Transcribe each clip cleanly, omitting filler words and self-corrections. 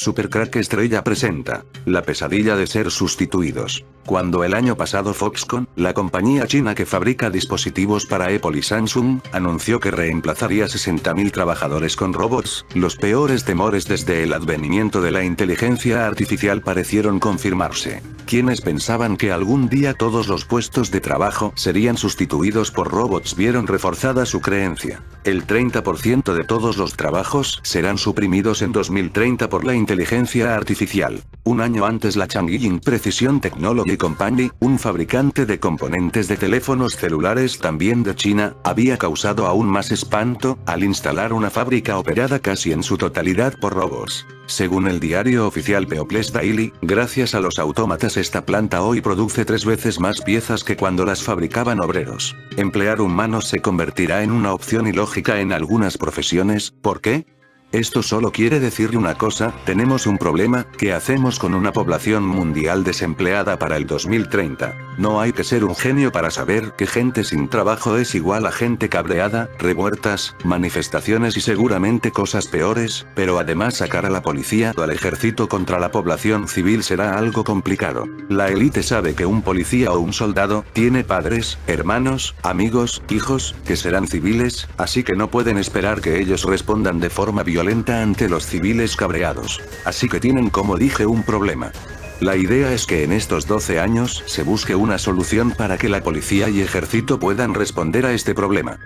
Supercrack Estrella presenta la pesadilla de ser sustituidos. Cuando el año pasado Foxconn, la compañía china que fabrica dispositivos para Apple y Samsung, anunció que reemplazaría 60.000 trabajadores con robots, los peores temores desde el advenimiento de la inteligencia artificial parecieron confirmarse. Quienes pensaban que algún día todos los puestos de trabajo serían sustituidos por robots vieron reforzada su creencia. El 30% de todos los trabajos serán suprimidos en 2030 por la inteligencia artificial. Un año antes la Changying Precision Technology Company, un fabricante de componentes de teléfonos celulares también de China, había causado aún más espanto, al instalar una fábrica operada casi en su totalidad por robots. Según el diario oficial People's Daily, gracias a los autómatas esta planta hoy produce 3 veces más piezas que cuando las fabricaban obreros. Emplear humanos se convertirá en una opción ilógica en algunas profesiones, ¿por qué? Esto solo quiere decir una cosa, tenemos un problema, ¿qué hacemos con una población mundial desempleada para el 2030? No hay que ser un genio para saber que gente sin trabajo es igual a gente cabreada, revueltas, manifestaciones y seguramente cosas peores, pero además sacar a la policía o al ejército contra la población civil será algo complicado. La élite sabe que un policía o un soldado tiene padres, hermanos, amigos, hijos, que serán civiles, así que no pueden esperar que ellos respondan de forma violenta ante los civiles cabreados. Así que tienen, como dije, un problema. La idea es que en estos 12 años se busque una solución para que la policía y ejército puedan responder a este problema.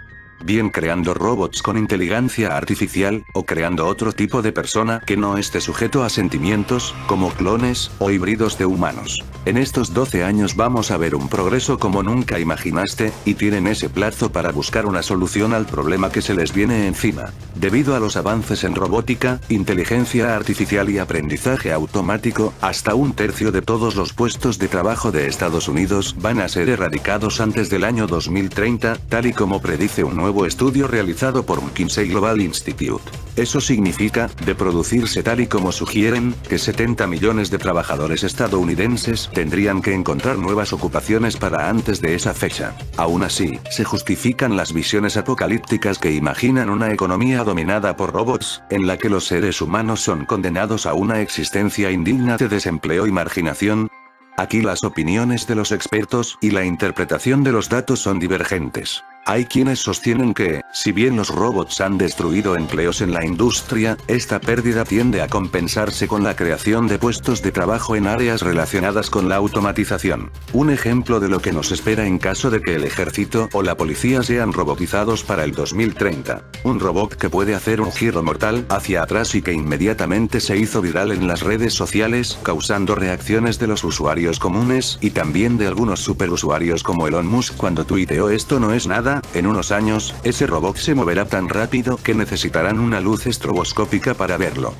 Bien creando robots con inteligencia artificial, o creando otro tipo de persona que no esté sujeto a sentimientos, como clones, o híbridos de humanos. En estos 12 años vamos a ver un progreso como nunca imaginaste, y tienen ese plazo para buscar una solución al problema que se les viene encima. Debido a los avances en robótica, inteligencia artificial y aprendizaje automático, hasta 1/3 de todos los puestos de trabajo de Estados Unidos van a ser erradicados antes del año 2030, tal y como predice un nuevo estudio realizado por McKinsey Global Institute. Eso significa, de producirse tal y como sugieren, que 70 millones de trabajadores estadounidenses tendrían que encontrar nuevas ocupaciones para antes de esa fecha. Aún así, se justifican las visiones apocalípticas que imaginan una economía dominada por robots, en la que los seres humanos son condenados a una existencia indigna de desempleo y marginación. Aquí las opiniones de los expertos y la interpretación de los datos son divergentes. Hay quienes sostienen que, si bien los robots han destruido empleos en la industria, esta pérdida tiende a compensarse con la creación de puestos de trabajo en áreas relacionadas con la automatización. Un ejemplo de lo que nos espera en caso de que el ejército o la policía sean robotizados para el 2030. Un robot que puede hacer un giro mortal hacia atrás y que inmediatamente se hizo viral en las redes sociales, causando reacciones de los usuarios comunes y también de algunos superusuarios como Elon Musk cuando tuiteó "esto no es nada". En unos años, ese robot se moverá tan rápido que necesitarán una luz estroboscópica para verlo.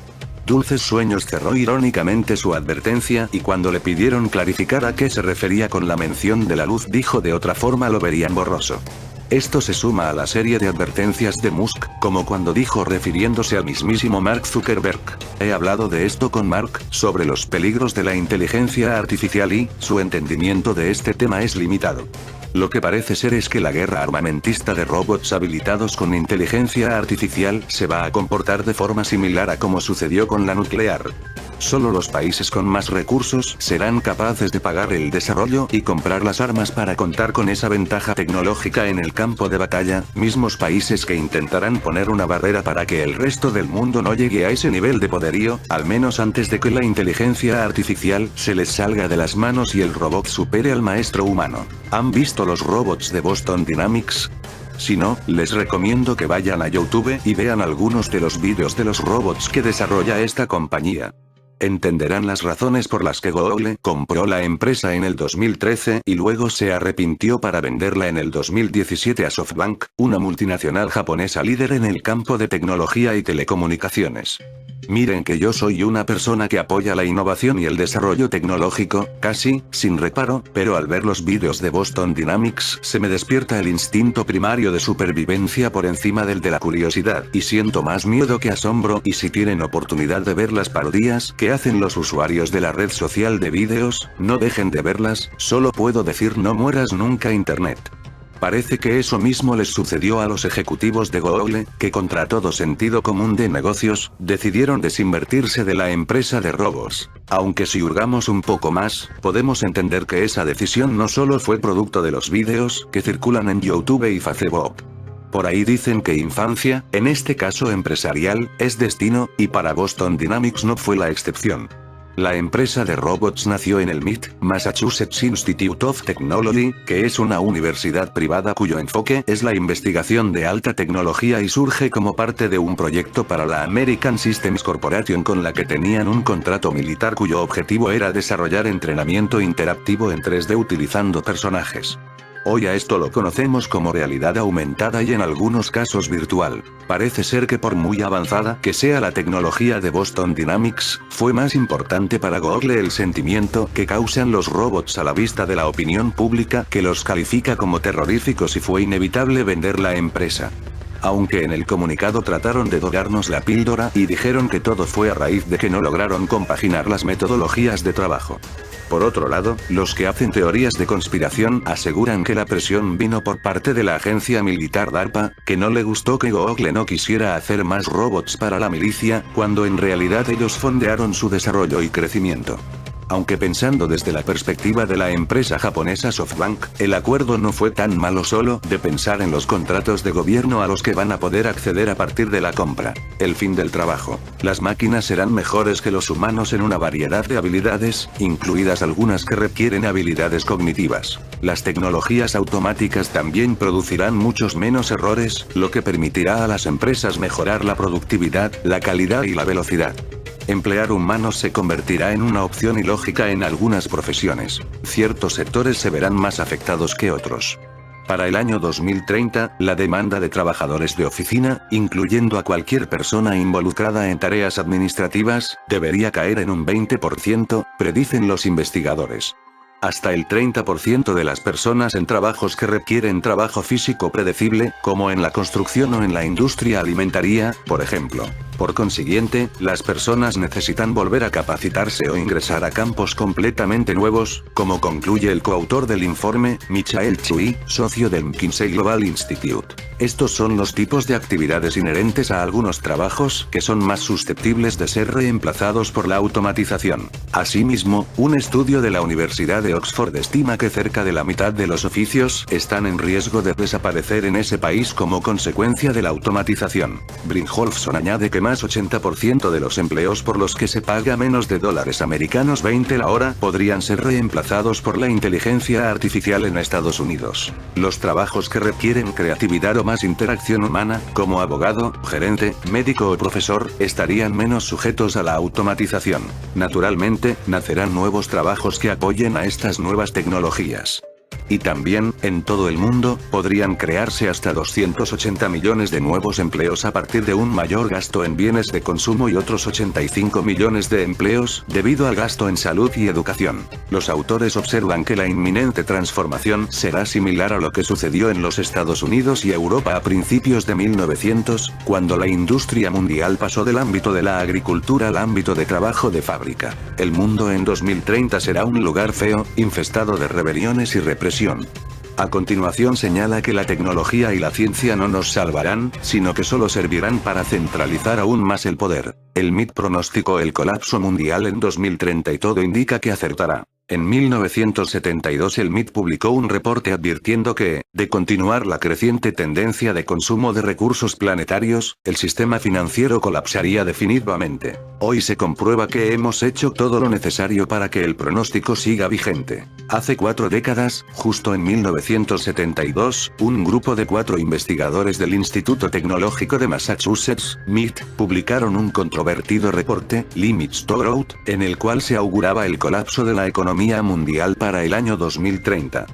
Dulces Sueños cerró irónicamente su advertencia y cuando le pidieron clarificar a qué se refería con la mención de la luz dijo de otra forma lo verían borroso. Esto se suma a la serie de advertencias de Musk, como cuando dijo refiriéndose al mismísimo Mark Zuckerberg: "He hablado de esto con Mark, sobre los peligros de la inteligencia artificial y, su entendimiento de este tema es limitado". Lo que parece ser es que la guerra armamentista de robots habilitados con inteligencia artificial se va a comportar de forma similar a como sucedió con la nuclear. Solo los países con más recursos serán capaces de pagar el desarrollo y comprar las armas para contar con esa ventaja tecnológica en el campo de batalla, mismos países que intentarán poner una barrera para que el resto del mundo no llegue a ese nivel de poderío, al menos antes de que la inteligencia artificial se les salga de las manos y el robot supere al maestro humano. ¿Han visto los robots de Boston Dynamics? Si no, les recomiendo que vayan a YouTube y vean algunos de los vídeos de los robots que desarrolla esta compañía. Entenderán las razones por las que Google compró la empresa en el 2013 y luego se arrepintió para venderla en el 2017 a SoftBank, una multinacional japonesa líder en el campo de tecnología y telecomunicaciones. Miren que yo soy una persona que apoya la innovación y el desarrollo tecnológico, casi, sin reparo, pero al ver los vídeos de Boston Dynamics se me despierta el instinto primario de supervivencia por encima del de la curiosidad, y siento más miedo que asombro. Y si tienen oportunidad de ver las parodias que hacen los usuarios de la red social de vídeos, no dejen de verlas, solo puedo decir no mueras nunca Internet. Parece que eso mismo les sucedió a los ejecutivos de Google, que contra todo sentido común de negocios, decidieron desinvertirse de la empresa de robots. Aunque si hurgamos un poco más, podemos entender que esa decisión no solo fue producto de los vídeos que circulan en YouTube y Facebook. Por ahí dicen que infancia, en este caso empresarial, es destino, y para Boston Dynamics no fue la excepción. La empresa de robots nació en el MIT, Massachusetts Institute of Technology, que es una universidad privada cuyo enfoque es la investigación de alta tecnología y surge como parte de un proyecto para la American Systems Corporation con la que tenían un contrato militar cuyo objetivo era desarrollar entrenamiento interactivo en 3D utilizando personajes. Hoy a esto lo conocemos como realidad aumentada y en algunos casos virtual. Parece ser que por muy avanzada que sea la tecnología de Boston Dynamics, fue más importante para Google el sentimiento que causan los robots a la vista de la opinión pública que los califica como terroríficos y fue inevitable vender la empresa. Aunque en el comunicado trataron de dorarnos la píldora y dijeron que todo fue a raíz de que no lograron compaginar las metodologías de trabajo. Por otro lado, los que hacen teorías de conspiración aseguran que la presión vino por parte de la agencia militar DARPA, que no le gustó que Google no quisiera hacer más robots para la milicia, cuando en realidad ellos fondearon su desarrollo y crecimiento. Aunque pensando desde la perspectiva de la empresa japonesa SoftBank, el acuerdo no fue tan malo solo de pensar en los contratos de gobierno a los que van a poder acceder a partir de la compra. El fin del trabajo. Las máquinas serán mejores que los humanos en una variedad de habilidades, incluidas algunas que requieren habilidades cognitivas. Las tecnologías automáticas también producirán muchos menos errores, lo que permitirá a las empresas mejorar la productividad, la calidad y la velocidad. Emplear humanos se convertirá en una opción ilógica en algunas profesiones. Ciertos sectores se verán más afectados que otros. Para el año 2030, la demanda de trabajadores de oficina, incluyendo a cualquier persona involucrada en tareas administrativas, debería caer en un 20%, predicen los investigadores. Hasta el 30% de las personas en trabajos que requieren trabajo físico predecible, como en la construcción o en la industria alimentaria, por ejemplo. Por consiguiente, las personas necesitan volver a capacitarse o ingresar a campos completamente nuevos, como concluye el coautor del informe, Michael Chui, socio del McKinsey Global Institute. Estos son los tipos de actividades inherentes a algunos trabajos que son más susceptibles de ser reemplazados por la automatización. Asimismo, un estudio de la Universidad de Oxford estima que cerca de la mitad de los oficios están en riesgo de desaparecer en ese país como consecuencia de la automatización. Brynjolfsson añade que más 80% de los empleos por los que se paga menos de $20 la hora podrían ser reemplazados por la inteligencia artificial en Estados Unidos. Los trabajos que requieren creatividad o más interacción humana, como abogado, gerente, médico o profesor, estarían menos sujetos a la automatización. Naturalmente, nacerán nuevos trabajos que apoyen a estas nuevas tecnologías. Y también, en todo el mundo, podrían crearse hasta 280 millones de nuevos empleos a partir de un mayor gasto en bienes de consumo y otros 85 millones de empleos, debido al gasto en salud y educación. Los autores observan que la inminente transformación será similar a lo que sucedió en los Estados Unidos y Europa a principios de 1900, cuando la industria mundial pasó del ámbito de la agricultura al ámbito de trabajo de fábrica. El mundo en 2030 será un lugar feo, infestado de rebeliones y represión. A continuación señala que la tecnología y la ciencia no nos salvarán, sino que solo servirán para centralizar aún más el poder. El MIT pronosticó el colapso mundial en 2030 y todo indica que acertará. En 1972 el MIT publicó un reporte advirtiendo que, de continuar la creciente tendencia de consumo de recursos planetarios, el sistema financiero colapsaría definitivamente. Hoy se comprueba que hemos hecho todo lo necesario para que el pronóstico siga vigente. Hace 4 décadas, justo en 1972, un grupo de 4 investigadores del Instituto Tecnológico de Massachusetts, MIT, publicaron un controvertido reporte, Limits to Growth, en el cual se auguraba el colapso de la economía mundial para el año 2030.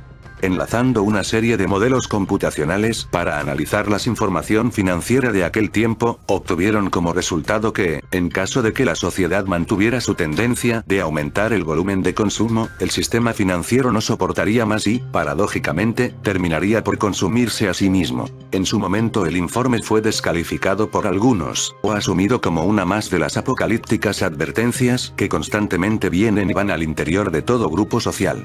Enlazando una serie de modelos computacionales para analizar la información financiera de aquel tiempo, obtuvieron como resultado que, en caso de que la sociedad mantuviera su tendencia de aumentar el volumen de consumo, el sistema financiero no soportaría más y, paradójicamente, terminaría por consumirse a sí mismo. En su momento el informe fue descalificado por algunos, o asumido como una más de las apocalípticas advertencias que constantemente vienen y van al interior de todo grupo social.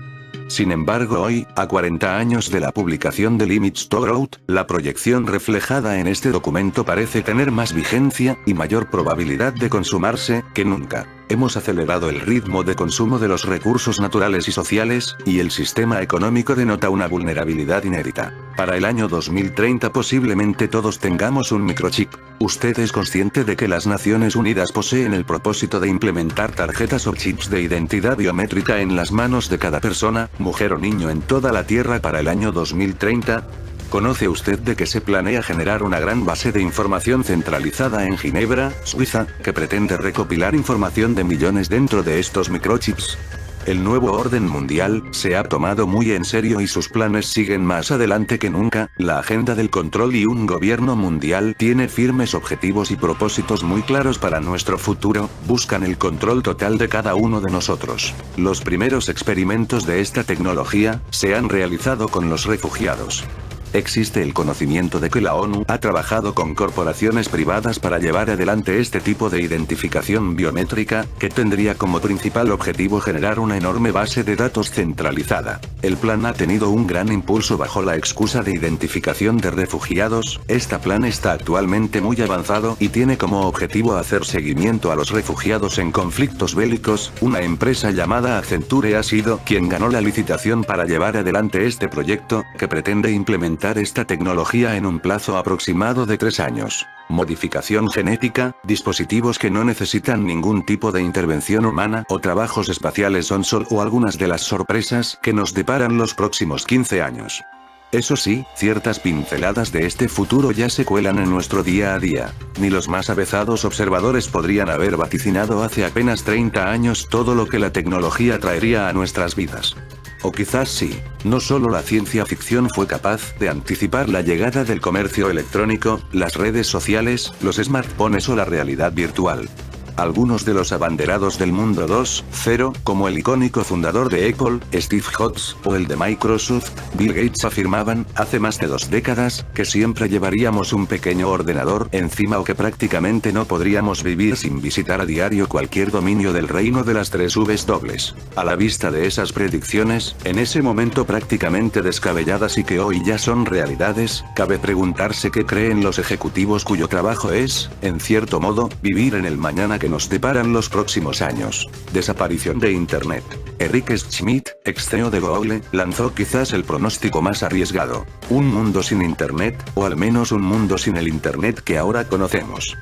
Sin embargo hoy, a 40 años de la publicación de Limits to Growth, la proyección reflejada en este documento parece tener más vigencia, y mayor probabilidad de consumarse, que nunca. Hemos acelerado el ritmo de consumo de los recursos naturales y sociales, y el sistema económico denota una vulnerabilidad inédita. Para el año 2030 posiblemente todos tengamos un microchip. ¿Usted es consciente de que las Naciones Unidas poseen el propósito de implementar tarjetas o chips de identidad biométrica en las manos de cada persona, mujer o niño en toda la Tierra para el año 2030? ¿Conoce usted de que se planea generar una gran base de información centralizada en Ginebra, Suiza, que pretende recopilar información de millones dentro de estos microchips? El nuevo orden mundial se ha tomado muy en serio y sus planes siguen más adelante que nunca. La agenda del control y un gobierno mundial tiene firmes objetivos y propósitos muy claros para nuestro futuro. Buscan el control total de cada uno de nosotros. Los primeros experimentos de esta tecnología se han realizado con los refugiados. Existe el conocimiento de que la ONU ha trabajado con corporaciones privadas para llevar adelante este tipo de identificación biométrica, que tendría como principal objetivo generar una enorme base de datos centralizada. El plan ha tenido un gran impulso bajo la excusa de identificación de refugiados. Este plan está actualmente muy avanzado y tiene como objetivo hacer seguimiento a los refugiados en conflictos bélicos. Una empresa llamada Accenture ha sido quien ganó la licitación para llevar adelante este proyecto, que pretende implementar esta tecnología en un plazo aproximado de 3 años. Modificación genética, dispositivos que no necesitan ningún tipo de intervención humana o trabajos espaciales son solo algunas de las sorpresas que nos deparan los próximos 15 años. Eso sí, ciertas pinceladas de este futuro ya se cuelan en nuestro día a día. Ni los más avezados observadores podrían haber vaticinado hace apenas 30 años todo lo que la tecnología traería a nuestras vidas. O quizás sí, no solo la ciencia ficción fue capaz de anticipar la llegada del comercio electrónico, las redes sociales, los smartphones o la realidad virtual. Algunos de los abanderados del mundo 2.0, como el icónico fundador de Apple, Steve Jobs, o el de Microsoft, Bill Gates, afirmaban, hace más de 2 décadas, que siempre llevaríamos un pequeño ordenador encima o que prácticamente no podríamos vivir sin visitar a diario cualquier dominio del reino de las 3 W. A la vista de esas predicciones, en ese momento prácticamente descabelladas y que hoy ya son realidades, cabe preguntarse qué creen los ejecutivos cuyo trabajo es, en cierto modo, vivir en el mañana que nos deparan los próximos años. Desaparición de Internet. Eric Schmidt, ex CEO de Google, lanzó quizás el pronóstico más arriesgado. Un mundo sin Internet, o al menos un mundo sin el Internet que ahora conocemos.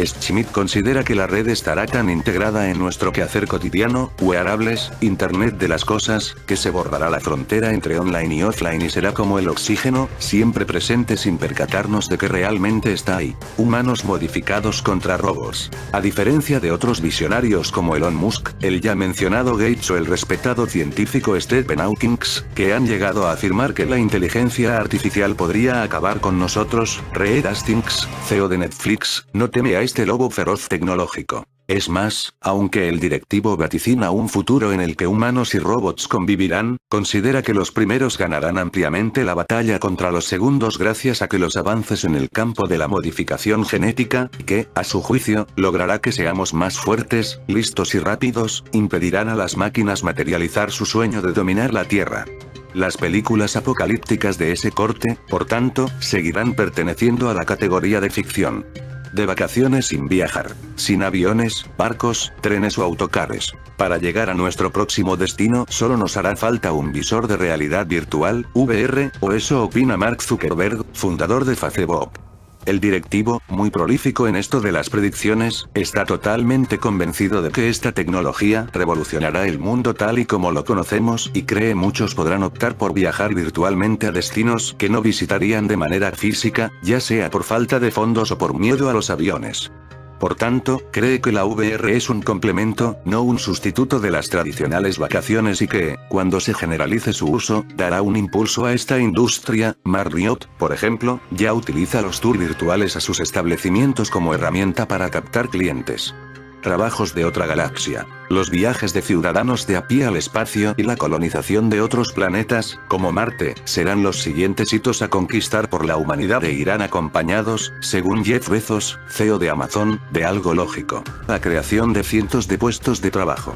Schmidt considera que la red estará tan integrada en nuestro quehacer cotidiano, wearables, Internet de las cosas, que se borrará la frontera entre online y offline y será como el oxígeno, siempre presente sin percatarnos de que realmente está ahí. Humanos modificados contra robots. A diferencia de otros visionarios como Elon Musk, el ya mencionado Gates o el respetado científico Stephen Hawking, que han llegado a afirmar que la inteligencia artificial podría acabar con nosotros, Reed Hastings, CEO de Netflix, no teme a este lobo feroz tecnológico. Es más, aunque el directivo vaticina un futuro en el que humanos y robots convivirán, considera que los primeros ganarán ampliamente la batalla contra los segundos gracias a que los avances en el campo de la modificación genética, que, a su juicio, logrará que seamos más fuertes, listos y rápidos, impedirán a las máquinas materializar su sueño de dominar la Tierra. Las películas apocalípticas de ese corte, por tanto, seguirán perteneciendo a la categoría de ficción. De vacaciones sin viajar, sin aviones, barcos, trenes o autocares. Para llegar a nuestro próximo destino solo nos hará falta un visor de realidad virtual, VR, o eso opina Mark Zuckerberg, fundador de Facebook. El directivo, muy prolífico en esto de las predicciones, está totalmente convencido de que esta tecnología revolucionará el mundo tal y como lo conocemos y cree muchos podrán optar por viajar virtualmente a destinos que no visitarían de manera física, ya sea por falta de fondos o por miedo a los aviones. Por tanto, cree que la VR es un complemento, no un sustituto de las tradicionales vacaciones y que, cuando se generalice su uso, dará un impulso a esta industria. Marriott, por ejemplo, ya utiliza los tours virtuales a sus establecimientos como herramienta para captar clientes. Trabajos de otra galaxia. Los viajes de ciudadanos de a pie al espacio y la colonización de otros planetas, como Marte, serán los siguientes hitos a conquistar por la humanidad e irán acompañados, según Jeff Bezos, CEO de Amazon, de algo lógico: la creación de cientos de puestos de trabajo.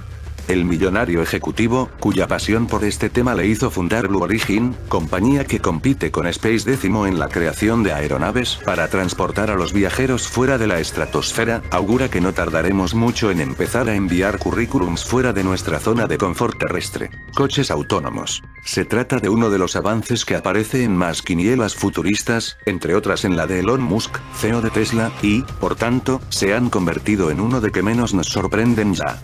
El millonario ejecutivo, cuya pasión por este tema le hizo fundar Blue Origin, compañía que compite con Space Decimo en la creación de aeronaves para transportar a los viajeros fuera de la estratosfera, augura que no tardaremos mucho en empezar a enviar currículums fuera de nuestra zona de confort terrestre. Coches autónomos. Se trata de uno de los avances que aparece en más quinielas futuristas, entre otras en la de Elon Musk, CEO de Tesla, y, por tanto, se han convertido en uno de que menos nos sorprenden ya.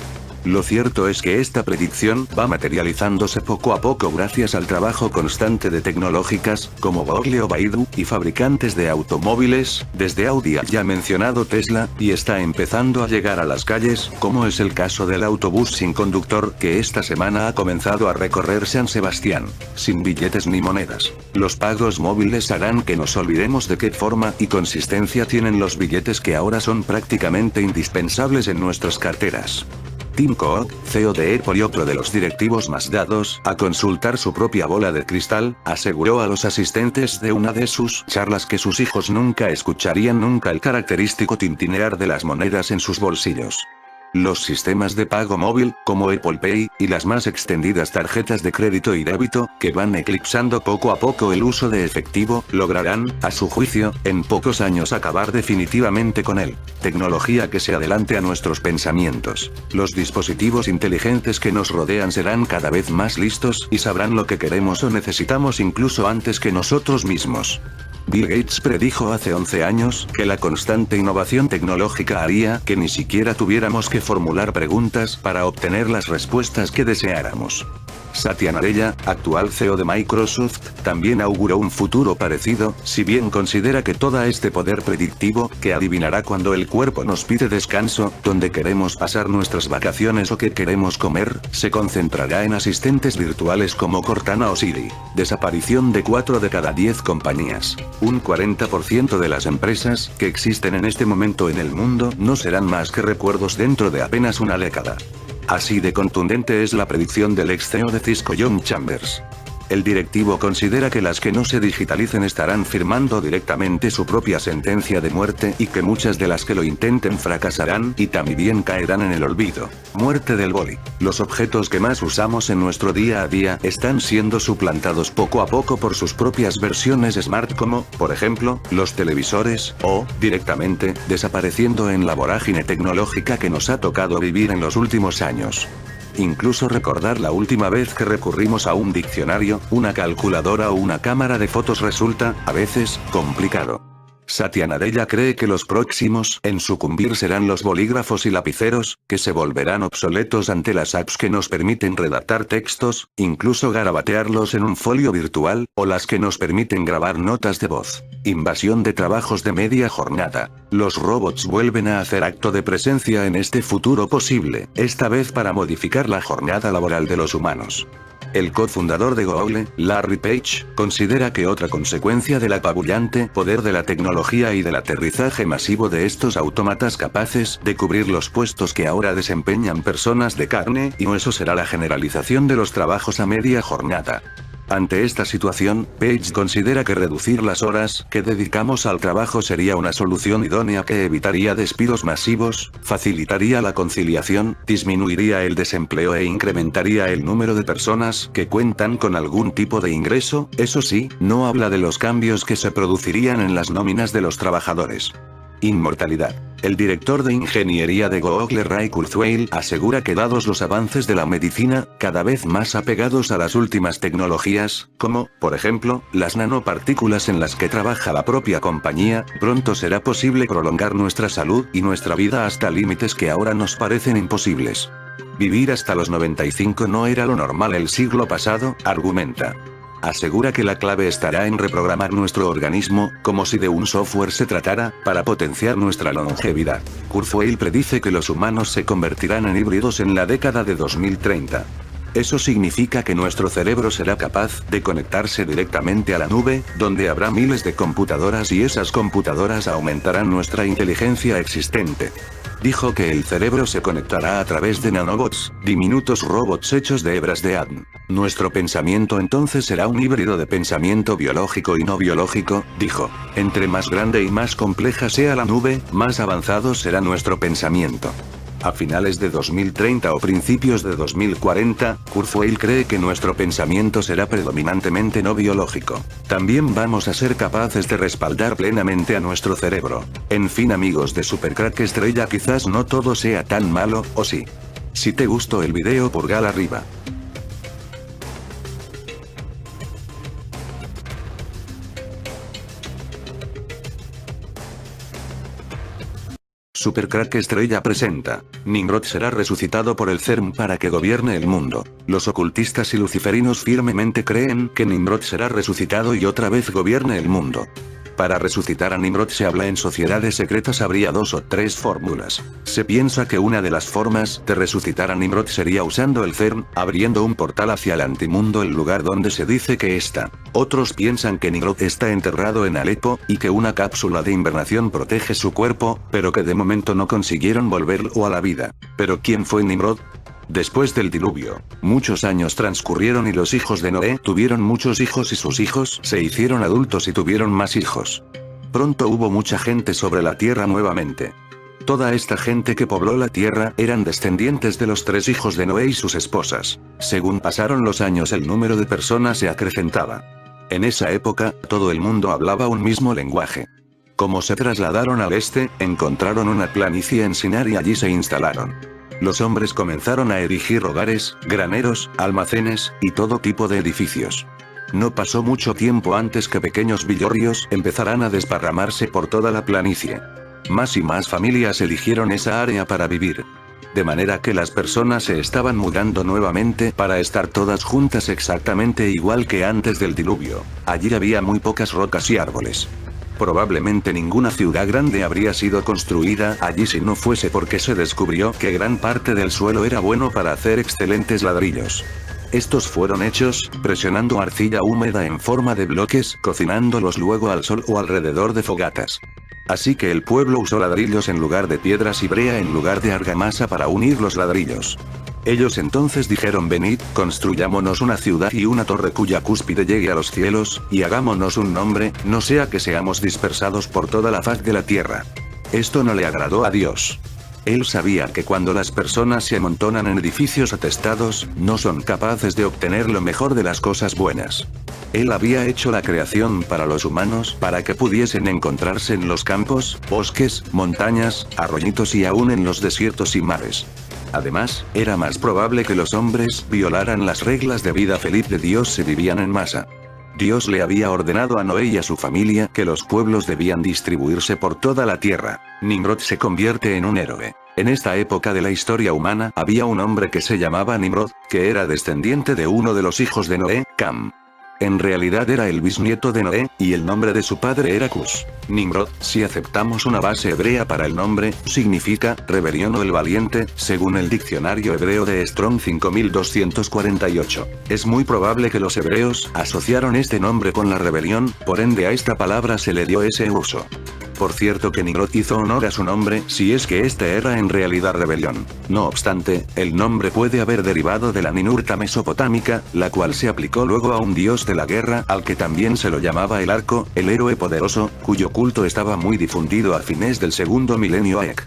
Lo cierto es que esta predicción va materializándose poco a poco gracias al trabajo constante de tecnológicas, como Google o Baidu, y fabricantes de automóviles, desde Audi al ya mencionado Tesla, y está empezando a llegar a las calles, como es el caso del autobús sin conductor, que esta semana ha comenzado a recorrer San Sebastián, sin billetes ni monedas. Los pagos móviles harán que nos olvidemos de qué forma y consistencia tienen los billetes que ahora son prácticamente indispensables en nuestras carteras. Tim Cook, CEO de Apple y otro de los directivos más dados a consultar su propia bola de cristal, aseguró a los asistentes de una de sus charlas que sus hijos nunca escucharían nunca el característico tintinear de las monedas en sus bolsillos. Los sistemas de pago móvil, como Apple Pay, y las más extendidas tarjetas de crédito y débito, que van eclipsando poco a poco el uso de efectivo, lograrán, a su juicio, en pocos años acabar definitivamente con él. Tecnología que se adelante a nuestros pensamientos. Los dispositivos inteligentes que nos rodean serán cada vez más listos y sabrán lo que queremos o necesitamos incluso antes que nosotros mismos. Bill Gates predijo hace 11 años que la constante innovación tecnológica haría que ni siquiera tuviéramos que formular preguntas para obtener las respuestas que deseáramos. Satya Nadella, actual CEO de Microsoft, también auguró un futuro parecido, si bien considera que todo este poder predictivo, que adivinará cuando el cuerpo nos pide descanso, dónde queremos pasar nuestras vacaciones o qué queremos comer, se concentrará en asistentes virtuales como Cortana o Siri. Desaparición de 4 de cada 10 compañías. Un 40% de las empresas que existen en este momento en el mundo no serán más que recuerdos dentro de apenas una década. Así de contundente es la predicción del ex CEO de Cisco John Chambers. El directivo considera que las que no se digitalicen estarán firmando directamente su propia sentencia de muerte y que muchas de las que lo intenten fracasarán y también caerán en el olvido. Muerte del boli. Los objetos que más usamos en nuestro día a día están siendo suplantados poco a poco por sus propias versiones smart como, por ejemplo, los televisores, o, directamente, desapareciendo en la vorágine tecnológica que nos ha tocado vivir en los últimos años. Incluso recordar la última vez que recurrimos a un diccionario, una calculadora o una cámara de fotos resulta, a veces, complicado. Satya Nadella cree que los próximos en sucumbir serán los bolígrafos y lapiceros, que se volverán obsoletos ante las apps que nos permiten redactar textos, incluso garabatearlos en un folio virtual, o las que nos permiten grabar notas de voz. Invasión de trabajos de media jornada. Los robots vuelven a hacer acto de presencia en este futuro posible, esta vez para modificar la jornada laboral de los humanos. El cofundador de Google, Larry Page, considera que otra consecuencia del apabullante poder de la tecnología y del aterrizaje masivo de estos autómatas capaces de cubrir los puestos que ahora desempeñan personas de carne y hueso será la generalización de los trabajos a media jornada. Ante esta situación, Page considera que reducir las horas que dedicamos al trabajo sería una solución idónea que evitaría despidos masivos, facilitaría la conciliación, disminuiría el desempleo e incrementaría el número de personas que cuentan con algún tipo de ingreso. Eso sí, no habla de los cambios que se producirían en las nóminas de los trabajadores. Inmortalidad. El director de ingeniería de Google, Ray Kurzweil, asegura que dados los avances de la medicina, cada vez más apegados a las últimas tecnologías, como, por ejemplo, las nanopartículas en las que trabaja la propia compañía, pronto será posible prolongar nuestra salud y nuestra vida hasta límites que ahora nos parecen imposibles. Vivir hasta los 95 no era lo normal el siglo pasado, argumenta. Asegura que la clave estará en reprogramar nuestro organismo, como si de un software se tratara, para potenciar nuestra longevidad. Kurzweil predice que los humanos se convertirán en híbridos en la década de 2030. Eso significa que nuestro cerebro será capaz de conectarse directamente a la nube, donde habrá miles de computadoras y esas computadoras aumentarán nuestra inteligencia existente. Dijo que el cerebro se conectará a través de nanobots, diminutos robots hechos de hebras de ADN. Nuestro pensamiento entonces será un híbrido de pensamiento biológico y no biológico, dijo. Entre más grande y más compleja sea la nube, más avanzado será nuestro pensamiento. A finales de 2030 o principios de 2040, Kurzweil cree que nuestro pensamiento será predominantemente no biológico. También vamos a ser capaces de respaldar plenamente a nuestro cerebro. En fin, amigos de Supercrack Estrella, quizás no todo sea tan malo, ¿o sí? Si te gustó el video, pulgar arriba. Supercrack Estrella presenta. Nimrod será resucitado por el CERN para que gobierne el mundo. Los ocultistas y luciferinos firmemente creen que Nimrod será resucitado y otra vez gobierne el mundo. Para resucitar a Nimrod se habla en sociedades secretas, habría 2 o 3 fórmulas. Se piensa que una de las formas de resucitar a Nimrod sería usando el CERN, abriendo un portal hacia el antimundo, el lugar donde se dice que está. Otros piensan que Nimrod está enterrado en Alepo, y que una cápsula de invernación protege su cuerpo, pero que de momento no consiguieron volverlo a la vida. ¿Pero quién fue Nimrod? Después del diluvio, muchos años transcurrieron y los hijos de Noé tuvieron muchos hijos y sus hijos se hicieron adultos y tuvieron más hijos. Pronto hubo mucha gente sobre la tierra nuevamente. Toda esta gente que pobló la tierra eran descendientes de los 3 hijos de Noé y sus esposas. Según pasaron los años, el número de personas se acrecentaba. En esa época, todo el mundo hablaba un mismo lenguaje. Como se trasladaron al este, encontraron una planicie en Sinar y allí se instalaron. Los hombres comenzaron a erigir hogares, graneros, almacenes, y todo tipo de edificios. No pasó mucho tiempo antes que pequeños villorrios empezaran a desparramarse por toda la planicie. Más y más familias eligieron esa área para vivir. De manera que las personas se estaban mudando nuevamente para estar todas juntas exactamente igual que antes del diluvio. Allí había muy pocas rocas y árboles. Probablemente ninguna ciudad grande habría sido construida allí si no fuese porque se descubrió que gran parte del suelo era bueno para hacer excelentes ladrillos. Estos fueron hechos, presionando arcilla húmeda en forma de bloques, cocinándolos luego al sol o alrededor de fogatas. Así que el pueblo usó ladrillos en lugar de piedras y brea en lugar de argamasa para unir los ladrillos. Ellos entonces dijeron: venid, construyámonos una ciudad y una torre cuya cúspide llegue a los cielos, y hagámonos un nombre, no sea que seamos dispersados por toda la faz de la tierra. Esto no le agradó a Dios. Él sabía que cuando las personas se amontonan en edificios atestados, no son capaces de obtener lo mejor de las cosas buenas. Él había hecho la creación para los humanos para que pudiesen encontrarse en los campos, bosques, montañas, arroyitos y aún en los desiertos y mares. Además, era más probable que los hombres violaran las reglas de vida feliz de Dios si vivían en masa. Dios le había ordenado a Noé y a su familia que los pueblos debían distribuirse por toda la tierra. Nimrod se convierte en un héroe. En esta época de la historia humana había un hombre que se llamaba Nimrod, que era descendiente de uno de los hijos de Noé, Cam. En realidad era el bisnieto de Noé, y el nombre de su padre era Cus. Nimrod, si aceptamos una base hebrea para el nombre, significa rebelión o el valiente, según el diccionario hebreo de Strong 5248. Es muy probable que los hebreos asociaron este nombre con la rebelión, por ende a esta palabra se le dio ese uso. Por cierto que Nimrod hizo honor a su nombre, si es que este era en realidad rebelión. No obstante, el nombre puede haber derivado de la Ninurta mesopotámica, la cual se aplicó luego a un dios de la guerra, al que también se lo llamaba el Arco, el héroe poderoso, cuyo culto estaba muy difundido a fines del segundo milenio AEC.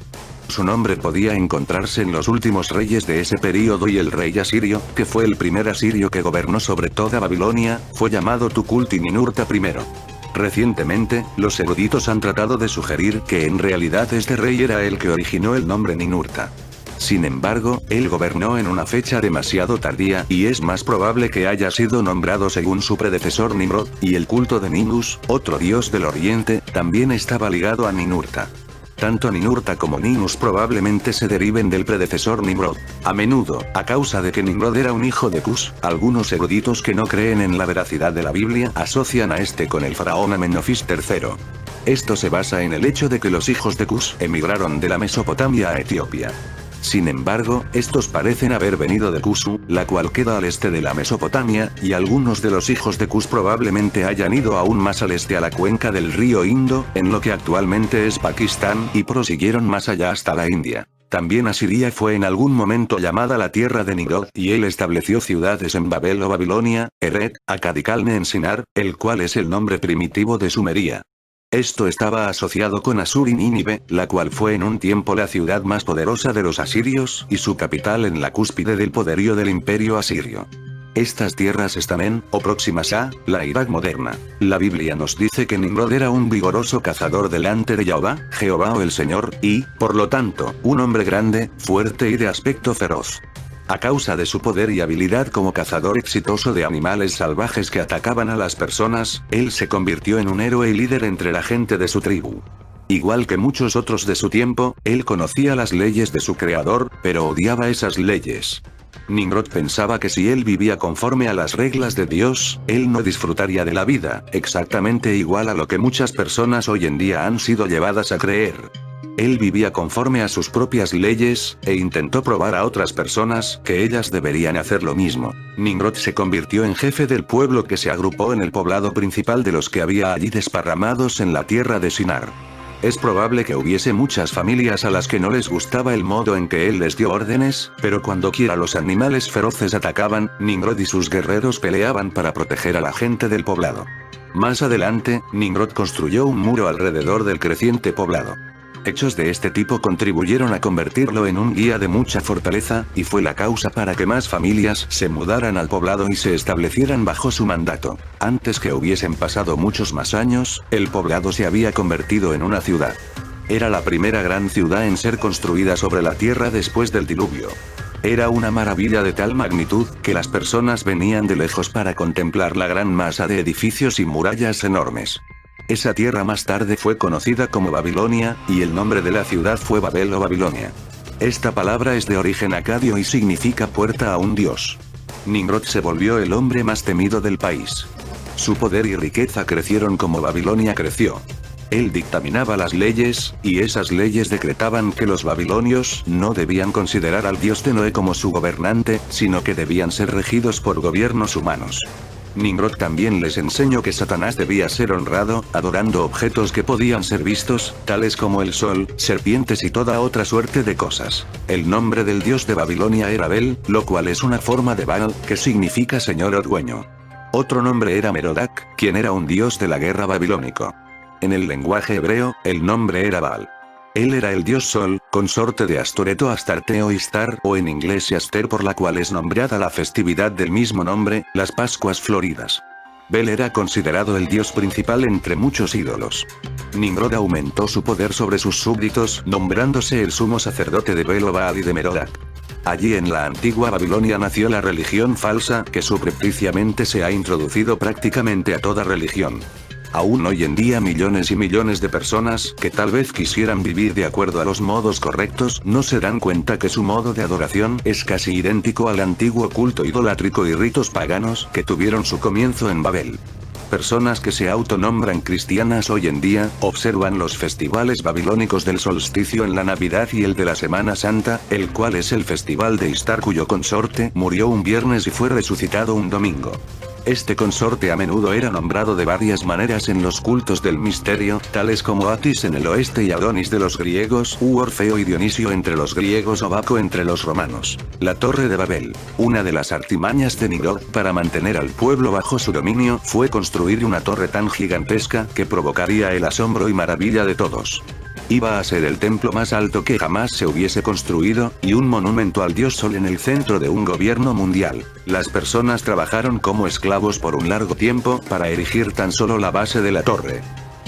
Su nombre podía encontrarse en los últimos reyes de ese período y el rey asirio, que fue el primer asirio que gobernó sobre toda Babilonia, fue llamado Tukulti-Ninurta I. Recientemente, los eruditos han tratado de sugerir que en realidad este rey era el que originó el nombre Ninurta. Sin embargo, él gobernó en una fecha demasiado tardía y es más probable que haya sido nombrado según su predecesor Nimrod, y el culto de Ninus, otro dios del oriente, también estaba ligado a Ninurta. Tanto Ninurta como Ninus probablemente se deriven del predecesor Nimrod. A menudo, a causa de que Nimrod era un hijo de Cus, algunos eruditos que no creen en la veracidad de la Biblia asocian a este con el faraón Amenofis III. Esto se basa en el hecho de que los hijos de Cus emigraron de la Mesopotamia a Etiopía. Sin embargo, estos parecen haber venido de Kusu, la cual queda al este de la Mesopotamia, y algunos de los hijos de Cus probablemente hayan ido aún más al este a la cuenca del río Indo, en lo que actualmente es Pakistán, y prosiguieron más allá hasta la India. También Asiria fue en algún momento llamada la tierra de Nimrod, y él estableció ciudades en Babel o Babilonia, Eret, Akadicalne en Sinar, el cual es el nombre primitivo de Sumeria. Esto estaba asociado con Asur y Nínive, la cual fue en un tiempo la ciudad más poderosa de los asirios, y su capital en la cúspide del poderío del imperio asirio. Estas tierras están en, o próximas a, la Irak moderna. La Biblia nos dice que Nimrod era un vigoroso cazador delante de Jehová o el Señor, y, por lo tanto, un hombre grande, fuerte y de aspecto feroz. A causa de su poder y habilidad como cazador exitoso de animales salvajes que atacaban a las personas, él se convirtió en un héroe y líder entre la gente de su tribu. Igual que muchos otros de su tiempo, él conocía las leyes de su creador, pero odiaba esas leyes. Nimrod pensaba que si él vivía conforme a las reglas de Dios, él no disfrutaría de la vida, exactamente igual a lo que muchas personas hoy en día han sido llevadas a creer. Él vivía conforme a sus propias leyes, e intentó probar a otras personas que ellas deberían hacer lo mismo. Nimrod se convirtió en jefe del pueblo que se agrupó en el poblado principal de los que había allí desparramados en la tierra de Sinar. Es probable que hubiese muchas familias a las que no les gustaba el modo en que él les dio órdenes, pero cuando quiera los animales feroces atacaban, Nimrod y sus guerreros peleaban para proteger a la gente del poblado. Más adelante, Nimrod construyó un muro alrededor del creciente poblado. Hechos de este tipo contribuyeron a convertirlo en un guía de mucha fortaleza, y fue la causa para que más familias se mudaran al poblado y se establecieran bajo su mandato. Antes que hubiesen pasado muchos más años, el poblado se había convertido en una ciudad. Era la primera gran ciudad en ser construida sobre la tierra después del diluvio. Era una maravilla de tal magnitud, que las personas venían de lejos para contemplar la gran masa de edificios y murallas enormes. Esa tierra más tarde fue conocida como Babilonia, y el nombre de la ciudad fue Babel o Babilonia. Esta palabra es de origen acadio y significa puerta a un dios. Nimrod se volvió el hombre más temido del país. Su poder y riqueza crecieron como Babilonia creció. Él dictaminaba las leyes, y esas leyes decretaban que los babilonios no debían considerar al dios de Noé como su gobernante, sino que debían ser regidos por gobiernos humanos. Nimrod también les enseñó que Satanás debía ser honrado, adorando objetos que podían ser vistos, tales como el sol, serpientes y toda otra suerte de cosas. El nombre del dios de Babilonia era Bel, lo cual es una forma de Baal, que significa señor o dueño. Otro nombre era Merodach, quien era un dios de la guerra babilónico. En el lenguaje hebreo, el nombre era Baal. Él era el dios Sol, consorte de Astoreto, Astarte o Istar, o en inglés Aster, por la cual es nombrada la festividad del mismo nombre, las Pascuas Floridas. Bel era considerado el dios principal entre muchos ídolos. Nimrod aumentó su poder sobre sus súbditos, nombrándose el sumo sacerdote de Bel o Baal y de Merodach. Allí en la antigua Babilonia nació la religión falsa, que subrepticiamente se ha introducido prácticamente a toda religión. Aún hoy en día millones y millones de personas, que tal vez quisieran vivir de acuerdo a los modos correctos, no se dan cuenta que su modo de adoración es casi idéntico al antiguo culto idolátrico y ritos paganos que tuvieron su comienzo en Babel. Personas que se autonombran cristianas hoy en día, observan los festivales babilónicos del solsticio en la Navidad y el de la Semana Santa, el cual es el festival de Istar, cuyo consorte murió un viernes y fue resucitado un domingo. Este consorte a menudo era nombrado de varias maneras en los cultos del misterio, tales como Atis en el oeste y Adonis de los griegos, u Orfeo y Dionisio entre los griegos o Baco entre los romanos. La Torre de Babel, una de las artimañas de Nimrod para mantener al pueblo bajo su dominio, fue construir una torre tan gigantesca que provocaría el asombro y maravilla de todos. Iba a ser el templo más alto que jamás se hubiese construido, y un monumento al dios Sol en el centro de un gobierno mundial. Las personas trabajaron como esclavos por un largo tiempo para erigir tan solo la base de la torre.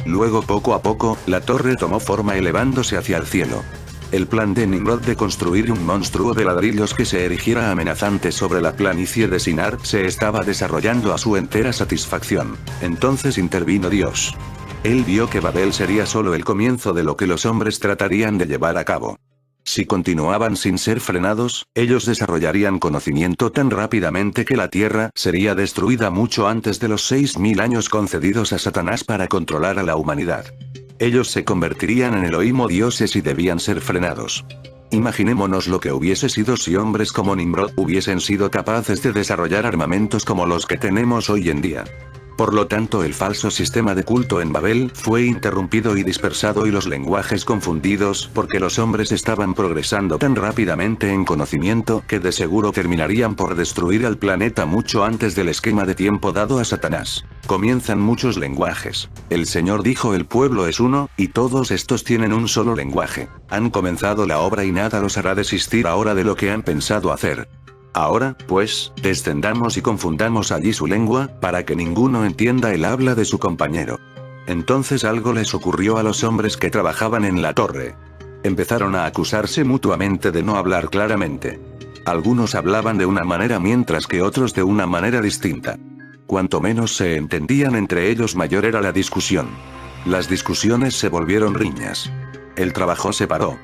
Luego poco a poco, la torre tomó forma elevándose hacia el cielo. El plan de Nimrod de construir un monstruo de ladrillos que se erigiera amenazante sobre la planicie de Sinar se estaba desarrollando a su entera satisfacción. Entonces intervino Dios. Él vio que Babel sería solo el comienzo de lo que los hombres tratarían de llevar a cabo. Si continuaban sin ser frenados, ellos desarrollarían conocimiento tan rápidamente que la tierra sería destruida mucho antes de los 6000 años concedidos a Satanás para controlar a la humanidad. Ellos se convertirían en Elohim o dioses y debían ser frenados. Imaginémonos lo que hubiese sido si hombres como Nimrod hubiesen sido capaces de desarrollar armamentos como los que tenemos hoy en día. Por lo tanto, el falso sistema de culto en Babel fue interrumpido y dispersado y los lenguajes confundidos porque los hombres estaban progresando tan rápidamente en conocimiento que de seguro terminarían por destruir al planeta mucho antes del esquema de tiempo dado a Satanás. Comienzan muchos lenguajes. El Señor dijo: el pueblo es uno, y todos estos tienen un solo lenguaje. Han comenzado la obra y nada los hará desistir ahora de lo que han pensado hacer. Ahora, pues, descendamos y confundamos allí su lengua, para que ninguno entienda el habla de su compañero. Entonces algo les ocurrió a los hombres que trabajaban en la torre. Empezaron a acusarse mutuamente de no hablar claramente. Algunos hablaban de una manera mientras que otros de una manera distinta. Cuanto menos se entendían entre ellos, mayor era la discusión. Las discusiones se volvieron riñas. El trabajo se paró.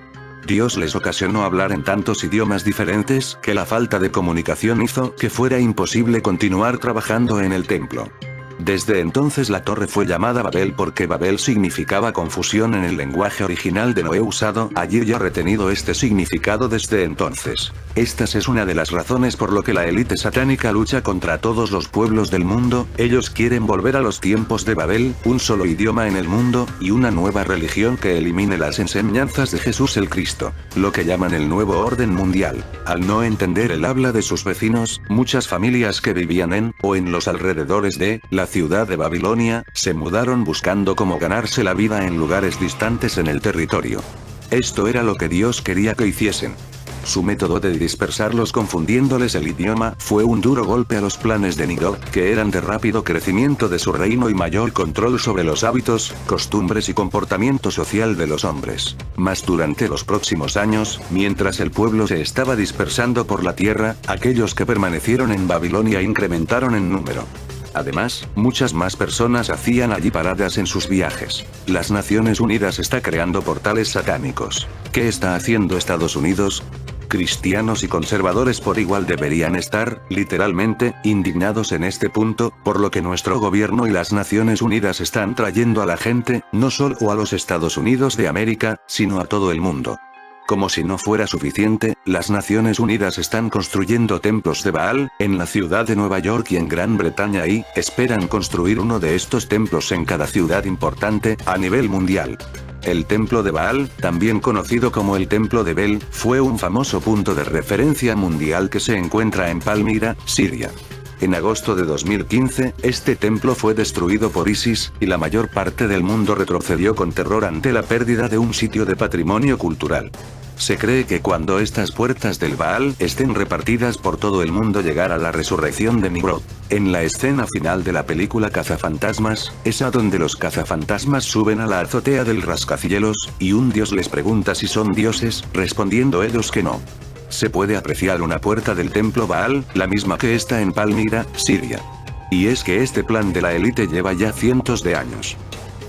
Dios les ocasionó hablar en tantos idiomas diferentes que la falta de comunicación hizo que fuera imposible continuar trabajando en el templo. Desde entonces la torre fue llamada Babel porque Babel significaba confusión en el lenguaje original de Noé usado allí y ha retenido este significado desde entonces. Esta es una de las razones por lo que la élite satánica lucha contra todos los pueblos del mundo. Ellos quieren volver a los tiempos de Babel, un solo idioma en el mundo, y una nueva religión que elimine las enseñanzas de Jesús el Cristo, lo que llaman el nuevo orden mundial. Al no entender el habla de sus vecinos, muchas familias que vivían en, o en los alrededores de, la ciudad de Babilonia, se mudaron buscando cómo ganarse la vida en lugares distantes en el territorio. Esto era lo que Dios quería que hiciesen. Su método de dispersarlos confundiéndoles el idioma fue un duro golpe a los planes de Nimrod, que eran de rápido crecimiento de su reino y mayor control sobre los hábitos, costumbres y comportamiento social de los hombres. Mas durante los próximos años, mientras el pueblo se estaba dispersando por la tierra, aquellos que permanecieron en Babilonia incrementaron en número. Además, muchas más personas hacían allí paradas en sus viajes. Las Naciones Unidas está creando portales satánicos. ¿Qué está haciendo Estados Unidos? Cristianos y conservadores por igual deberían estar, literalmente, indignados en este punto, por lo que nuestro gobierno y las Naciones Unidas están trayendo a la gente, no solo a los Estados Unidos de América, sino a todo el mundo. Como si no fuera suficiente, las Naciones Unidas están construyendo templos de Baal, en la ciudad de Nueva York y en Gran Bretaña y, esperan construir uno de estos templos en cada ciudad importante, a nivel mundial. El templo de Baal, también conocido como el templo de Bel, fue un famoso punto de referencia mundial que se encuentra en Palmira, Siria. En agosto de 2015, este templo fue destruido por ISIS, y la mayor parte del mundo retrocedió con terror ante la pérdida de un sitio de patrimonio cultural. Se cree que cuando estas puertas del Baal estén repartidas por todo el mundo llegará la resurrección de Nimrod. En la escena final de la película Cazafantasmas, es a donde los cazafantasmas suben a la azotea del rascacielos, y un dios les pregunta si son dioses, respondiendo ellos que no. Se puede apreciar una puerta del templo Baal, la misma que está en Palmira, Siria. Y es que este plan de la élite lleva ya cientos de años.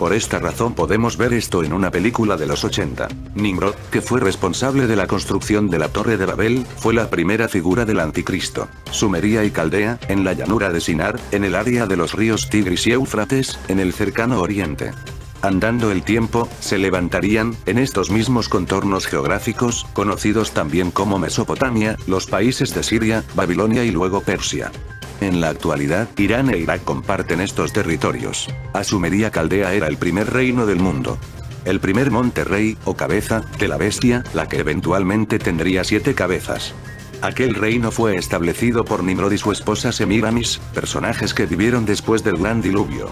Por esta razón podemos ver esto en una película de los 80. Nimrod, que fue responsable de la construcción de la Torre de Babel, fue la primera figura del anticristo. Sumeria y Caldea, en la llanura de Sinar, en el área de los ríos Tigris y Éufrates, en el cercano oriente. Andando el tiempo, se levantarían, en estos mismos contornos geográficos, conocidos también como Mesopotamia, los países de Siria, Babilonia y luego Persia. En la actualidad, Irán e Irak comparten estos territorios. Sumeria Caldea era el primer reino del mundo. El primer monte rey, o cabeza, de la bestia, la que eventualmente tendría 7 cabezas. Aquel reino fue establecido por Nimrod y su esposa Semiramis, personajes que vivieron después del gran diluvio.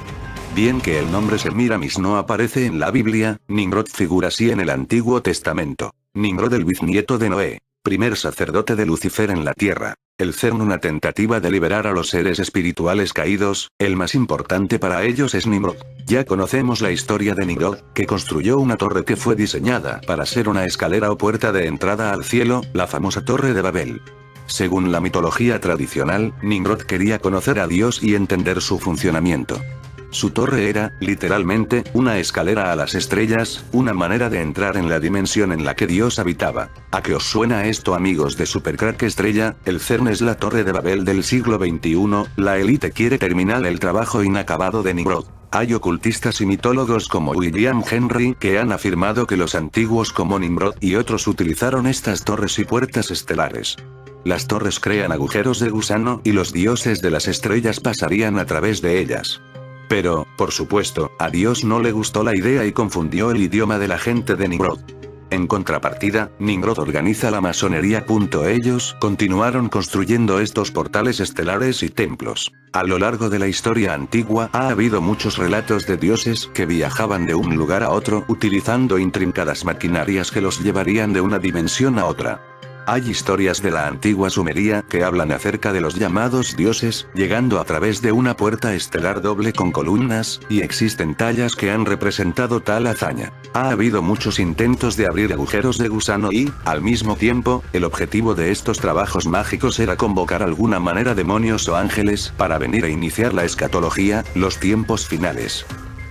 Bien que el nombre Semiramis no aparece en la Biblia, Nimrod figura así en el Antiguo Testamento. Nimrod, el bisnieto de Noé, primer sacerdote de Lucifer en la tierra. El CERN, una tentativa de liberar a los seres espirituales caídos, el más importante para ellos es Nimrod. Ya conocemos la historia de Nimrod, que construyó una torre que fue diseñada para ser una escalera o puerta de entrada al cielo, la famosa Torre de Babel. Según la mitología tradicional, Nimrod quería conocer a Dios y entender su funcionamiento. Su torre era, literalmente, una escalera a las estrellas, una manera de entrar en la dimensión en la que Dios habitaba. ¿A qué os suena esto, amigos de Supercrack Estrella? El CERN es la Torre de Babel del siglo XXI, la élite quiere terminar el trabajo inacabado de Nimrod. Hay ocultistas y mitólogos como William Henry que han afirmado que los antiguos como Nimrod y otros utilizaron estas torres y puertas estelares. Las torres crean agujeros de gusano y los dioses de las estrellas pasarían a través de ellas. Pero, por supuesto, a Dios no le gustó la idea y confundió el idioma de la gente de Nimrod. En contrapartida, Nimrod organiza la masonería. Ellos continuaron construyendo estos portales estelares y templos. A lo largo de la historia antigua ha habido muchos relatos de dioses que viajaban de un lugar a otro utilizando intrincadas maquinarias que los llevarían de una dimensión a otra. Hay historias de la antigua Sumería que hablan acerca de los llamados dioses, llegando a través de una puerta estelar doble con columnas, y existen tallas que han representado tal hazaña. Ha habido muchos intentos de abrir agujeros de gusano y, al mismo tiempo, el objetivo de estos trabajos mágicos era convocar alguna manera demonios o ángeles para venir a iniciar la escatología, los tiempos finales.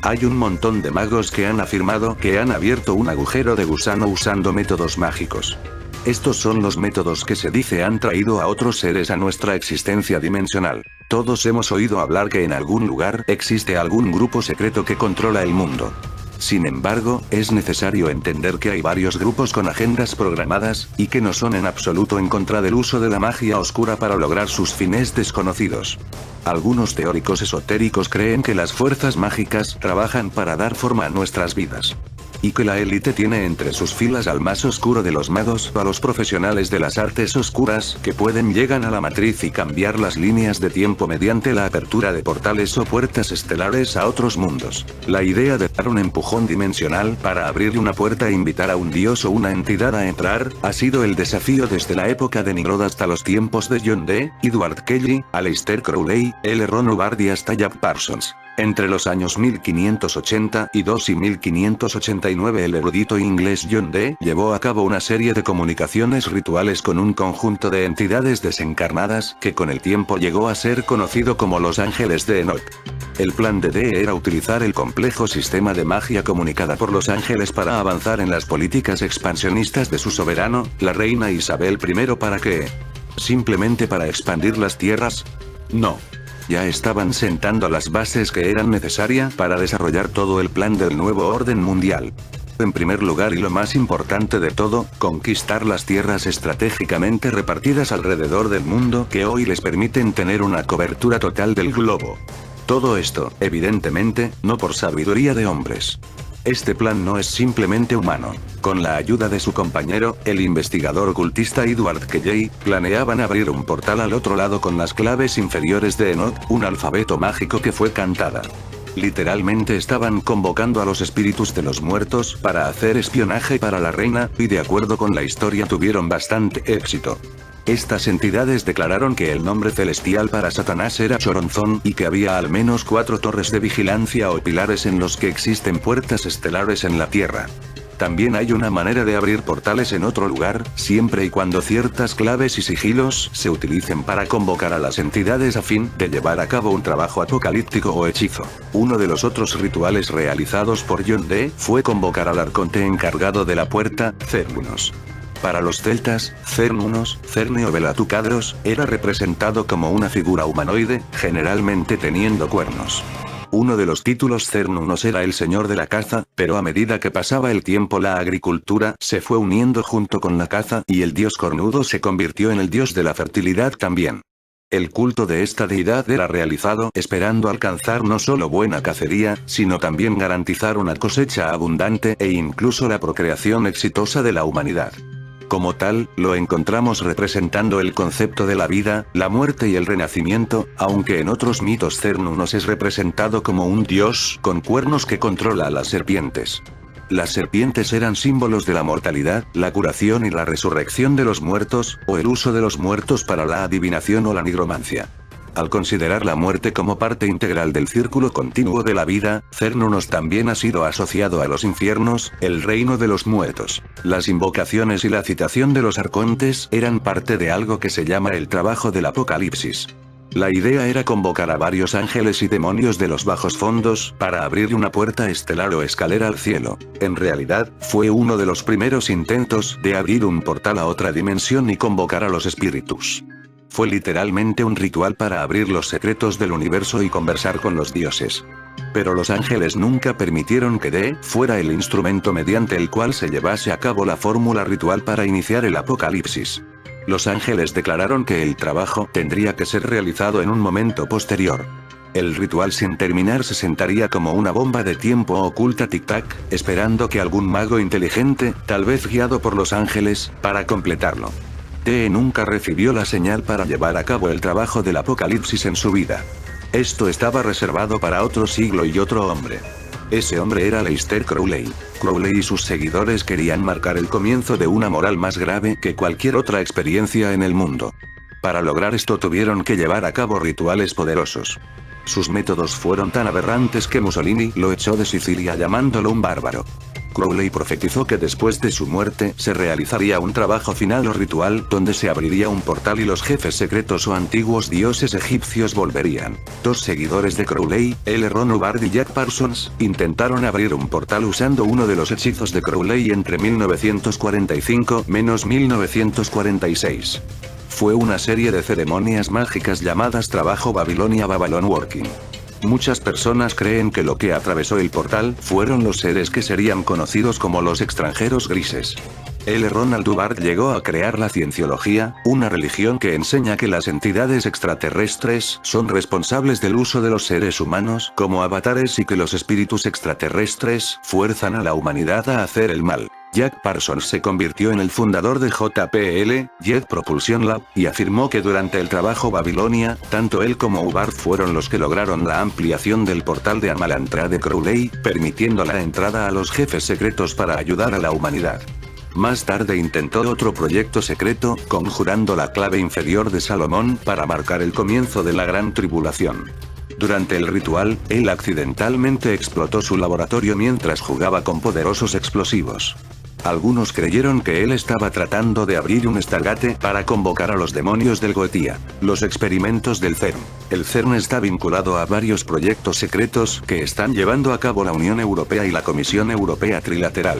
Hay un montón de magos que han afirmado que han abierto un agujero de gusano usando métodos mágicos. Estos son los métodos que se dice han traído a otros seres a nuestra existencia dimensional. Todos hemos oído hablar que en algún lugar existe algún grupo secreto que controla el mundo. Sin embargo, es necesario entender que hay varios grupos con agendas programadas, y que no son en absoluto en contra del uso de la magia oscura para lograr sus fines desconocidos. Algunos teóricos esotéricos creen que las fuerzas mágicas trabajan para dar forma a nuestras vidas. Y que la élite tiene entre sus filas al más oscuro de los magos o a los profesionales de las artes oscuras que pueden llegar a la matriz y cambiar las líneas de tiempo mediante la apertura de portales o puertas estelares a otros mundos. La idea de dar un empujón dimensional para abrir una puerta e invitar a un dios o una entidad a entrar, ha sido el desafío desde la época de Nimrod hasta los tiempos de John Dee, Edward Kelly, Aleister Crowley, L. Ron Hubbard y hasta Jack Parsons. Entre los años 1582 y 1589 el erudito inglés John Dee llevó a cabo una serie de comunicaciones rituales con un conjunto de entidades desencarnadas que con el tiempo llegó a ser conocido como los ángeles de Enoch. El plan de Dee era utilizar el complejo sistema de magia comunicada por los ángeles para avanzar en las políticas expansionistas de su soberano, la reina Isabel I. ¿Para qué? ¿Simplemente para expandir las tierras? No. Ya estaban sentando las bases que eran necesarias para desarrollar todo el plan del nuevo orden mundial. En primer lugar y lo más importante de todo, conquistar las tierras estratégicamente repartidas alrededor del mundo que hoy les permiten tener una cobertura total del globo. Todo esto, evidentemente, no por sabiduría de hombres. Este plan no es simplemente humano. Con la ayuda de su compañero, el investigador ocultista Edward Kelly, planeaban abrir un portal al otro lado con las claves inferiores de Enoch, un alfabeto mágico que fue cantada. Literalmente estaban convocando a los espíritus de los muertos para hacer espionaje para la reina, y de acuerdo con la historia tuvieron bastante éxito. Estas entidades declararon que el nombre celestial para Satanás era Choronzón y que había al menos 4 torres de vigilancia o pilares en los que existen puertas estelares en la Tierra. También hay una manera de abrir portales en otro lugar, siempre y cuando ciertas claves y sigilos se utilicen para convocar a las entidades a fin de llevar a cabo un trabajo apocalíptico o hechizo. Uno de los otros rituales realizados por John Dee fue convocar al arconte encargado de la puerta, Cernunnos. Para los celtas, Cernunnos, Cerne o Velatucadros, era representado como una figura humanoide, generalmente teniendo cuernos. Uno de los títulos Cernunnos era el señor de la caza, pero a medida que pasaba el tiempo la agricultura se fue uniendo junto con la caza y el dios cornudo se convirtió en el dios de la fertilidad también. El culto de esta deidad era realizado esperando alcanzar no solo buena cacería, sino también garantizar una cosecha abundante e incluso la procreación exitosa de la humanidad. Como tal, lo encontramos representando el concepto de la vida, la muerte y el renacimiento, aunque en otros mitos Cernunnos es representado como un dios con cuernos que controla a las serpientes. Las serpientes eran símbolos de la mortalidad, la curación y la resurrección de los muertos, o el uso de los muertos para la adivinación o la nigromancia. Al considerar la muerte como parte integral del círculo continuo de la vida, Cernunnos también ha sido asociado a los infiernos, el reino de los muertos. Las invocaciones y la citación de los arcontes eran parte de algo que se llama el trabajo del apocalipsis. La idea era convocar a varios ángeles y demonios de los bajos fondos para abrir una puerta estelar o escalera al cielo. En realidad, fue uno de los primeros intentos de abrir un portal a otra dimensión y convocar a los espíritus. Fue literalmente un ritual para abrir los secretos del universo y conversar con los dioses. Pero los ángeles nunca permitieron que Dee fuera el instrumento mediante el cual se llevase a cabo la fórmula ritual para iniciar el apocalipsis. Los ángeles declararon que el trabajo tendría que ser realizado en un momento posterior. El ritual sin terminar se sentaría como una bomba de tiempo oculta tic-tac, esperando que algún mago inteligente, tal vez guiado por los ángeles, para completarlo. Tee nunca recibió la señal para llevar a cabo el trabajo del apocalipsis en su vida. Esto estaba reservado para otro siglo y otro hombre. Ese hombre era Aleister Crowley. Crowley y sus seguidores querían marcar el comienzo de una moral más grave que cualquier otra experiencia en el mundo. Para lograr esto tuvieron que llevar a cabo rituales poderosos. Sus métodos fueron tan aberrantes que Mussolini lo echó de Sicilia llamándolo un bárbaro. Crowley profetizó que después de su muerte se realizaría un trabajo final o ritual donde se abriría un portal y los jefes secretos o antiguos dioses egipcios volverían. Dos seguidores de Crowley, L. Ron Hubbard y Jack Parsons, intentaron abrir un portal usando uno de los hechizos de Crowley entre 1945-1946. Fue una serie de ceremonias mágicas llamadas trabajo Babilonia Babylon Working. Muchas personas creen que lo que atravesó el portal fueron los seres que serían conocidos como los extranjeros grises. L. Ronald Hubbard llegó a crear la cienciología, una religión que enseña que las entidades extraterrestres son responsables del uso de los seres humanos como avatares y que los espíritus extraterrestres fuerzan a la humanidad a hacer el mal. Jack Parsons se convirtió en el fundador de JPL, Jet Propulsion Lab, y afirmó que durante el trabajo Babilonia, tanto él como Hubbard fueron los que lograron la ampliación del portal de Amalantra de Crowley, permitiendo la entrada a los jefes secretos para ayudar a la humanidad. Más tarde intentó otro proyecto secreto, conjurando la clave inferior de Salomón para marcar el comienzo de la Gran Tribulación. Durante el ritual, él accidentalmente explotó su laboratorio mientras jugaba con poderosos explosivos. Algunos creyeron que él estaba tratando de abrir un Stargate para convocar a los demonios del Goetia. Los experimentos del CERN. El CERN está vinculado a varios proyectos secretos que están llevando a cabo la Unión Europea y la Comisión Europea Trilateral.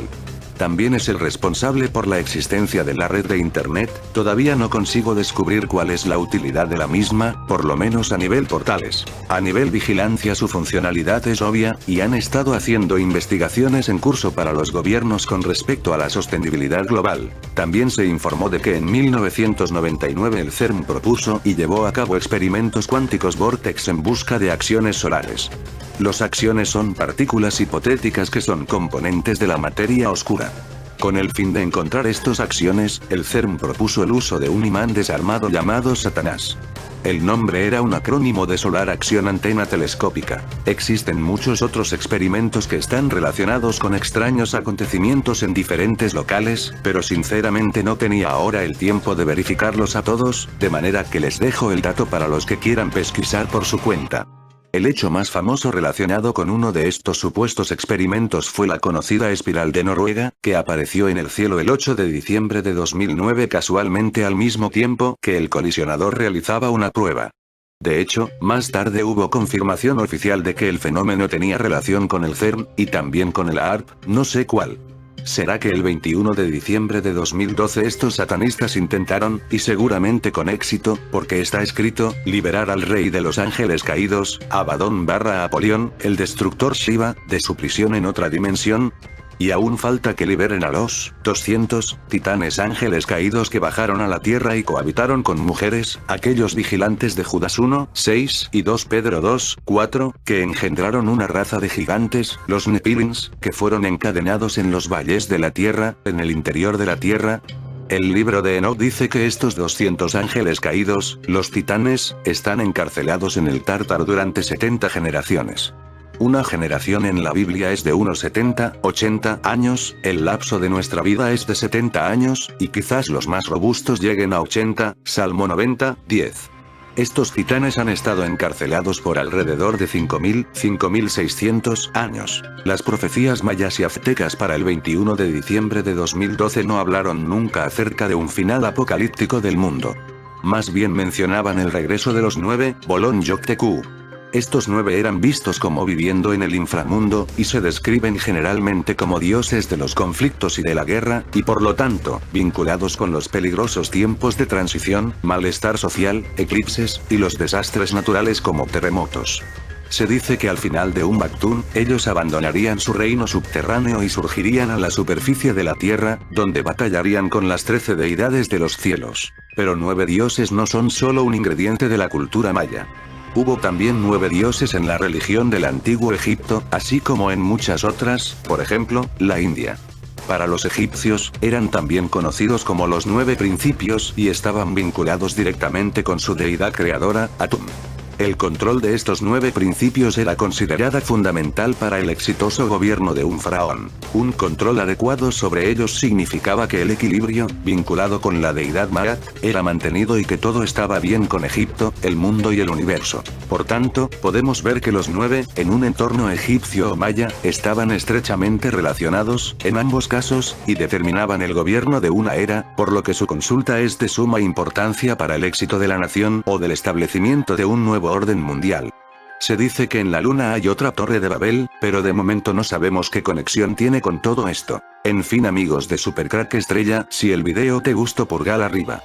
También es el responsable por la existencia de la red de Internet. Todavía no consigo descubrir cuál es la utilidad de la misma, por lo menos a nivel portales. A nivel vigilancia su funcionalidad es obvia, y han estado haciendo investigaciones en curso para los gobiernos con respecto a la sostenibilidad global. También se informó de que en 1999 el CERN propuso y llevó a cabo experimentos cuánticos Vortex en busca de acciones solares. Los acciones son partículas hipotéticas que son componentes de la materia oscura. Con el fin de encontrar estos acciones, el CERN propuso el uso de un imán desarmado llamado Satanás. El nombre era un acrónimo de Solar Action Antena Telescópica. Existen muchos otros experimentos que están relacionados con extraños acontecimientos en diferentes locales, pero sinceramente no tenía ahora el tiempo de verificarlos a todos, de manera que les dejo el dato para los que quieran pesquisar por su cuenta. El hecho más famoso relacionado con uno de estos supuestos experimentos fue la conocida espiral de Noruega, que apareció en el cielo el 8 de diciembre de 2009 casualmente al mismo tiempo que el colisionador realizaba una prueba. De hecho, más tarde hubo confirmación oficial de que el fenómeno tenía relación con el CERN, y también con el ARP, no sé cuál. ¿Será que el 21 de diciembre de 2012 estos satanistas intentaron, y seguramente con éxito, porque está escrito, liberar al rey de los ángeles caídos, Abaddon/Apolión, el destructor Shiva, de su prisión en otra dimensión? Y aún falta que liberen a los 200 titanes ángeles caídos que bajaron a la tierra y cohabitaron con mujeres, aquellos vigilantes de Judas 1, 6 y 2 Pedro 2, 4, que engendraron una raza de gigantes, los Nephilims, que fueron encadenados en los valles de la tierra, en el interior de la tierra. El libro de Enoch dice que estos 200 ángeles caídos, los titanes, están encarcelados en el Tártaro durante 70 generaciones. Una generación en la Biblia es de unos 70, 80 años, el lapso de nuestra vida es de 70 años, y quizás los más robustos lleguen a 80, Salmo 90, 10. Estos titanes han estado encarcelados por alrededor de 5.600 años. Las profecías mayas y aztecas para el 21 de diciembre de 2012 no hablaron nunca acerca de un final apocalíptico del mundo. Más bien mencionaban el regreso de los 9, Bolón Yoctecu. Estos 9 eran vistos como viviendo en el inframundo, y se describen generalmente como dioses de los conflictos y de la guerra, y por lo tanto, vinculados con los peligrosos tiempos de transición, malestar social, eclipses, y los desastres naturales como terremotos. Se dice que al final de un Bactún, ellos abandonarían su reino subterráneo y surgirían a la superficie de la tierra, donde batallarían con las 13 deidades de los cielos. Pero 9 dioses no son solo un ingrediente de la cultura maya. Hubo también 9 dioses en la religión del antiguo Egipto, así como en muchas otras, por ejemplo, la India. Para los egipcios, eran también conocidos como los 9 principios y estaban vinculados directamente con su deidad creadora, Atum. El control de estos 9 principios era considerada fundamental para el exitoso gobierno de un faraón. Un control adecuado sobre ellos significaba que el equilibrio, vinculado con la deidad Maat, era mantenido y que todo estaba bien con Egipto, el mundo y el universo. Por tanto, podemos ver que los 9, en un entorno egipcio o maya, estaban estrechamente relacionados, en ambos casos, y determinaban el gobierno de una era, por lo que su consulta es de suma importancia para el éxito de la nación o del establecimiento de un nuevo orden mundial. Se dice que en la luna hay otra torre de Babel, pero de momento no sabemos qué conexión tiene con todo esto. En fin amigos de Supercrack Estrella, si el video te gustó pulgar arriba.